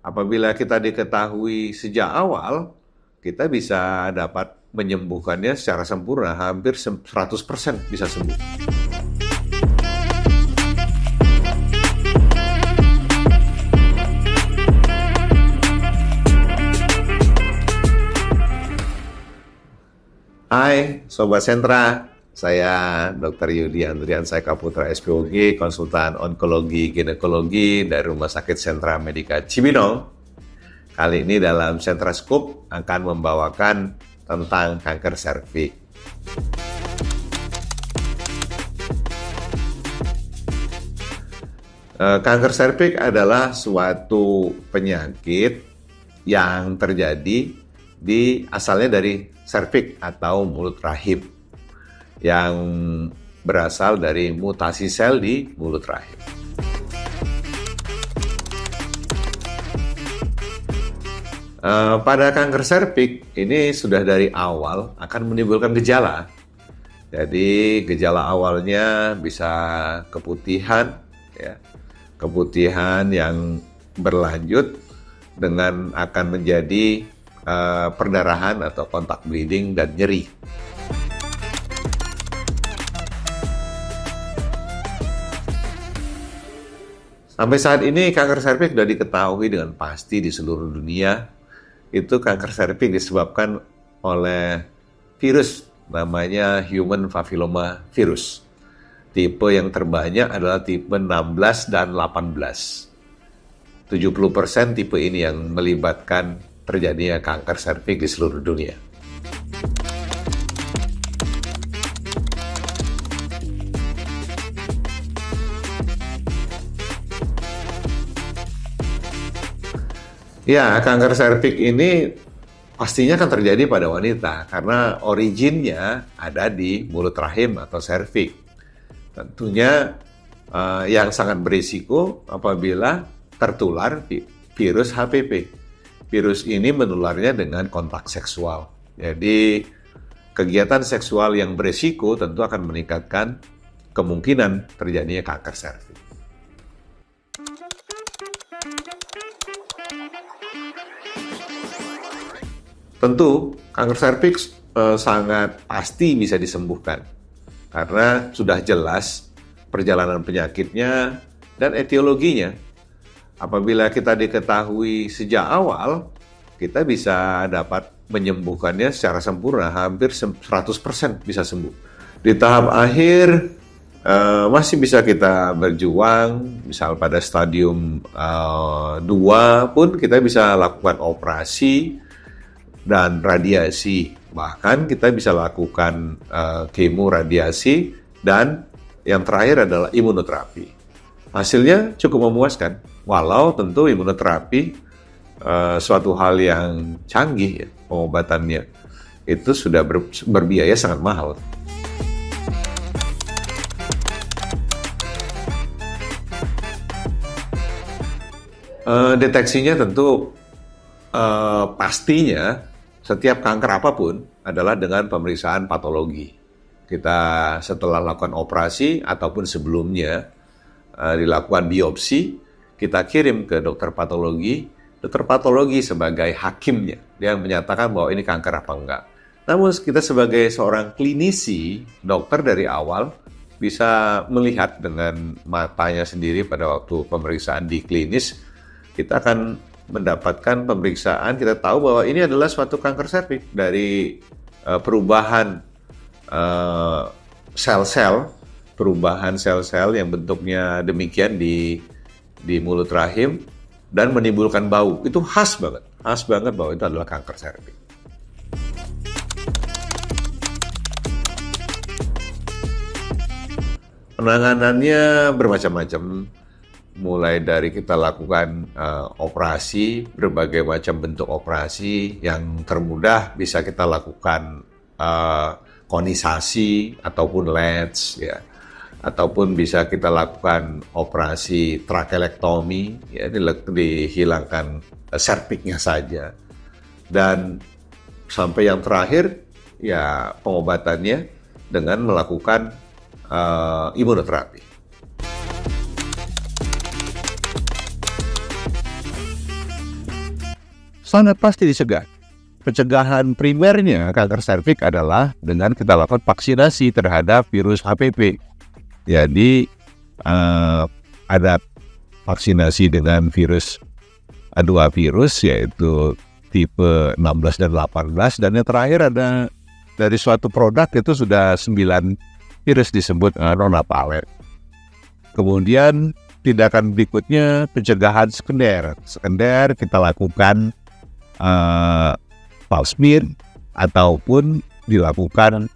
Apabila kita diketahui sejak awal, kita bisa dapat menyembuhkannya secara sempurna, hampir 100% bisa sembuh. Hai Sobat Sentra, saya Dr. Yudi Andriansai Kaputra SPOG, konsultan onkologi ginekologi dari Rumah Sakit Sentra Medika Cibinong. Kali ini dalam Sentra Scoop akan membawakan tentang kanker serviks. Kanker serviks adalah suatu penyakit yang terjadi asalnya dari serviks atau mulut rahim yang berasal dari mutasi sel di mulut rahim. Pada kanker serviks ini sudah dari awal akan menimbulkan gejala. Jadi gejala awalnya bisa keputihan, ya, keputihan yang berlanjut dengan akan menjadi perdarahan atau kontak bleeding dan nyeri. Sampai saat ini kanker serviks sudah diketahui dengan pasti di seluruh dunia. Itu kanker serviks disebabkan oleh virus namanya human papilloma virus. Tipe yang terbanyak adalah tipe 16 dan 18. 70% tipe ini yang melibatkan terjadinya kanker serviks di seluruh dunia. Ya, kanker serviks ini pastinya akan terjadi pada wanita karena originnya ada di mulut rahim atau serviks. Tentunya yang sangat berisiko apabila tertular virus HPV. Virus ini menularnya dengan kontak seksual. Jadi, kegiatan seksual yang berisiko tentu akan meningkatkan kemungkinan terjadinya kanker serviks. Tentu, kanker serviks sangat pasti bisa disembuhkan karena sudah jelas perjalanan penyakitnya dan etiologinya. Apabila kita diketahui sejak awal, kita bisa dapat menyembuhkannya secara sempurna, hampir 100% bisa sembuh. Di tahap akhir, masih bisa kita berjuang, misal pada stadium 2 pun kita bisa lakukan operasi dan radiasi. Bahkan kita bisa lakukan kemo, radiasi, dan yang terakhir adalah imunoterapi. Hasilnya cukup memuaskan, walau tentu imunoterapi suatu hal yang canggih ya, pengobatannya itu sudah berbiaya sangat mahal. Deteksinya tentu pastinya setiap kanker apapun adalah dengan pemeriksaan patologi. Kita setelah lakukan operasi ataupun sebelumnya dilakukan biopsi, kita kirim ke dokter patologi. Dokter patologi sebagai hakimnya, dia menyatakan bahwa ini kanker apa enggak. Namun kita sebagai seorang klinisi, dokter dari awal bisa melihat dengan matanya sendiri pada waktu pemeriksaan di klinis. Kita akan mendapatkan pemeriksaan, kita tahu bahwa ini adalah suatu kanker serviks dari perubahan sel-sel, perubahan sel-sel yang bentuknya demikian di mulut rahim dan menimbulkan bau. Itu khas banget bahwa itu adalah kanker serviks. Penanganannya bermacam-macam, mulai dari kita lakukan operasi, berbagai macam bentuk operasi. Yang termudah bisa kita lakukan konisasi ataupun LEDS, ya, ataupun bisa kita lakukan operasi trakelektomi, ya, dihilangkan serviksnya saja. Dan sampai yang terakhir, ya, pengobatannya dengan melakukan imunoterapi. sangat pasti dicegah. Pencegahan primernya kanker serviks adalah dengan kita lakukan vaksinasi terhadap virus HPV. Jadi ada vaksinasi dengan dua virus, yaitu tipe 16 dan 18, dan yang terakhir ada dari suatu produk itu sudah 9 virus disebut nonapalm. Kemudian tindakan berikutnya pencegahan sekunder. Sekunder kita lakukan pap smear ataupun dilakukan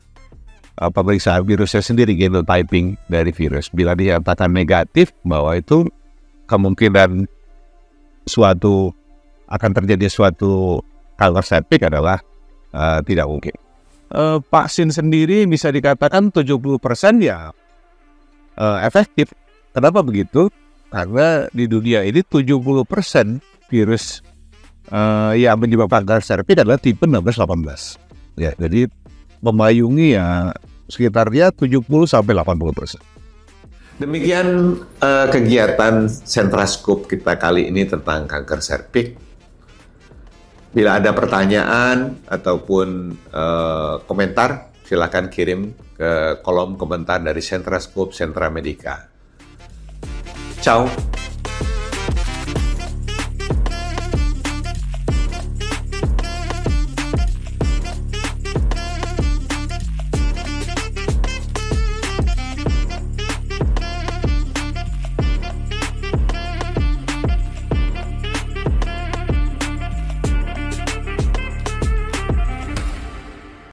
pemeriksaan virusnya sendiri, genotyping dari virus. Bila dinyatakan negatif bahwa itu kemungkinan akan terjadi suatu kanker serviks adalah tidak mungkin. Vaksin sendiri bisa dikatakan 70% ya efektif. Kenapa begitu? Karena di dunia ini 70% virus yang menyebabkan kanker serviks adalah tipe 16-18. Ya, jadi memayungi ya sekitarnya 70-80%. Demikian kegiatan Sentrascope kita kali ini tentang kanker serviks. Bila ada pertanyaan ataupun komentar, silakan kirim ke kolom komentar dari Sentrascope Sentra Medica. Ciao.